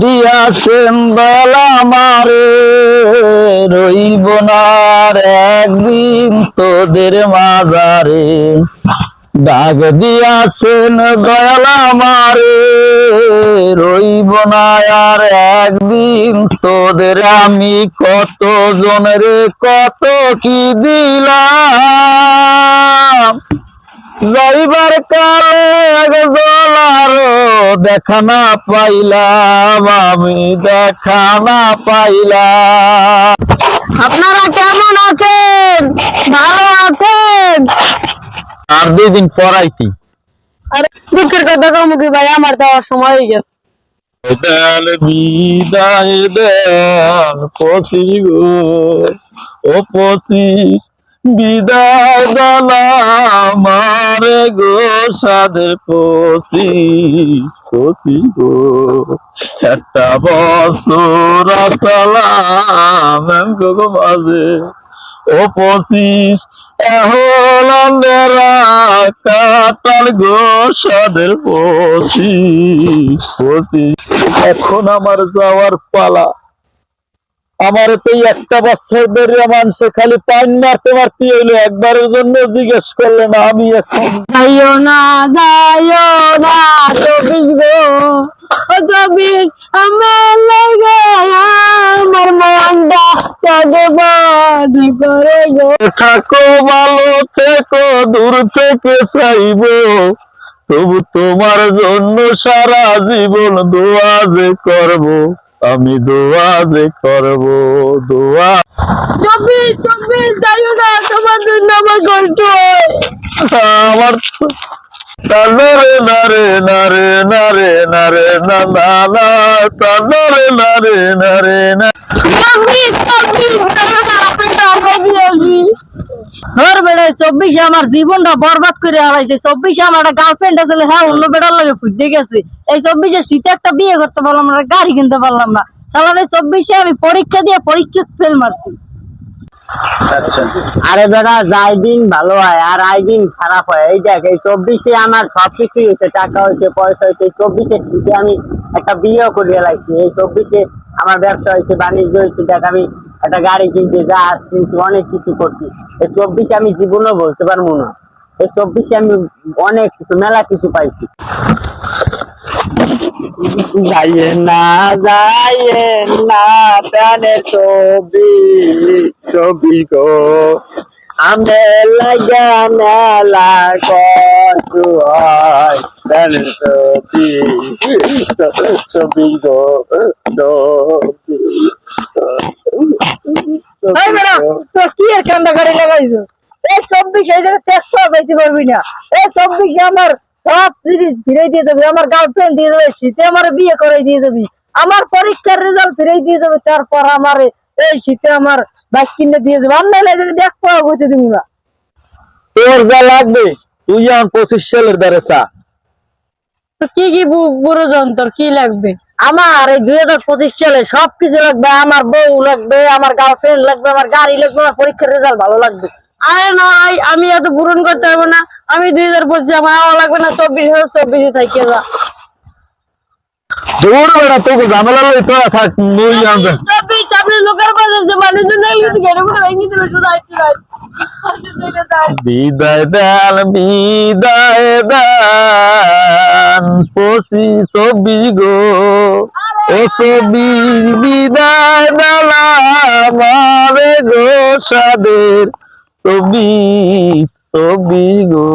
দিয়াছেন বেলা মারে রইব না আর একদিন তোদের মাজারে। ডাক দিয়াছেন দয়াল আমারে রইব না আর একদিন তোদের। আমি কত জনের কত কি দিলাম, যাইবার কালে একজন আরো দেখা না পাইলাম, আমি দেখা না পাইলাম। আপনারা কেমন আছেন? ভালো আছেন? আর 2 দিন পরাইতি। আরে দুঃখের কথা কমুকি ভাই, আমার দেওয়ার সময় হয়ে গেছে। দেন বিদায় দেন পশি গো, ও পশি বিদায় দেন আমারে গো, সাদের পশি পশি গো। একটা বছর সালাম গো মাঝে, ও পশিস এখন আমরা কাটাল গো, সাদের পশিস পশিস। এখন আমার যাওয়ার পালা। আমার তো একটা বছর ধরে মানুষে খালি পাইন মারতে মারতে এলো, একবারের জন্য জিজ্ঞেস করলো না। আমি এখন যাইও না চব্বিশ গো, ও চব্বিশ আমার লাগে আমার মনটা কাঁদে করে গো। থাকো ভালো থেকো, দূর থেকে চাইবো, তবু তোমার জন্য সারা জীবন দোয়া যে করবো, আমি দোয়া যে করবো দোয়া। চব্বিশ যাইও না, তোমার জন্য আমার কষ্ট হয়। আমার নারে নারে নারে নারে নারে না না না নারে নারে নারে না। চব্বিশে আমার জীবনটা বরবাদ করে হারাইছে। চব্বিশে আমার একটা গার্লফ্রেন্ড আছে, হ্যাঁ অন্য বেটার লাগে ফুটে গেছে। এই 24-এ শীতে একটা বিয়ে করতে পারলাম না, গাড়ি কিনতে পারলাম না। তাহলে 24-এ আমি পরীক্ষা দিয়ে পরীক্ষা ফেল মারছি। আরে বেটা, যাই দিন ভালো হয় আর আই দিন খারাপ হয়। এই দেখ, এই 24-এ আমার সবকিছুই হয়েছে, টাকা হয়েছে, পয়সা হয়েছে। 24-এ শীতে আমি একটা বিয়েও করিয়ে লাগছি। এই 24-এ আমার ব্যবসা হয়েছে, বাণিজ্য হয়েছে। দেখ, আমি একটা গাড়ি কিনছি, জাহাজ কিনছি, অনেক কিছু করছি। এই 24-এ আমি জীবনও বলতে পারবো না। এই 24-এ আমি অনেক কিছু, মেলা কিছু পাইছি। যাইয়ে না প্রাণের ছবি ছবি গো, আমি লাগা মেলা কষ্ট হয়, প্রাণের ছবি ছবি গো ছবি। এই বেটা, তো কি এর কান্দা গাড়ি লাগাইছো? এই 24 এই জায়গায় ট্যাক্স পাইতে পারবি না। এই 24 আমার সব সিরিজ ফিরে দিয়ে দেবে, আমার গার্লফ্রেন্ড দিয়ে দেবে, শীতে আমার বিয়ে করে দিয়ে দেবি, আমার পরীক্ষার রেজাল্ট ফিরে দিয়ে দেবে, তারপর আমার এই শীতে আমার বাইক কিনে দিয়ে দেবে। আমি লাগে ট্যাক্স পাওয়া হইতে দিব না। তোর যা লাগবে তুই আমার 25 সালের দ্বারে চা। তো কি কি বুড়ো যন্ত্র কি লাগবে? আমার এই 2025 সালে সবকিছু লাগবে। আমার বউ লাগবে, আমার গার্লফ্রেন্ড লাগবে, আমার গাড়ি লাগবে, আমার পরীক্ষার রেজাল্ট ভালো লাগবে। আরে না, আমি এত পূরণ করতে পারবো না। আমি 2025 আমার আওয়া লাগবে না। 24 থাকি যা। দৌড় বেড়া, তোকে ঝামেলা লই তোরা থাক, মুই জানতে। 24 আপনি লোকের পাশে যে মানুষজন নেই, কিন্তু গেড়ে পড়ে ভেঙে দিল শুধু আইতে রাত। বিদায় দেন পশি ছবি গো, ও ছবি বিদায় দিলাম আমারে গো, সাদের ছবি ছবি গো।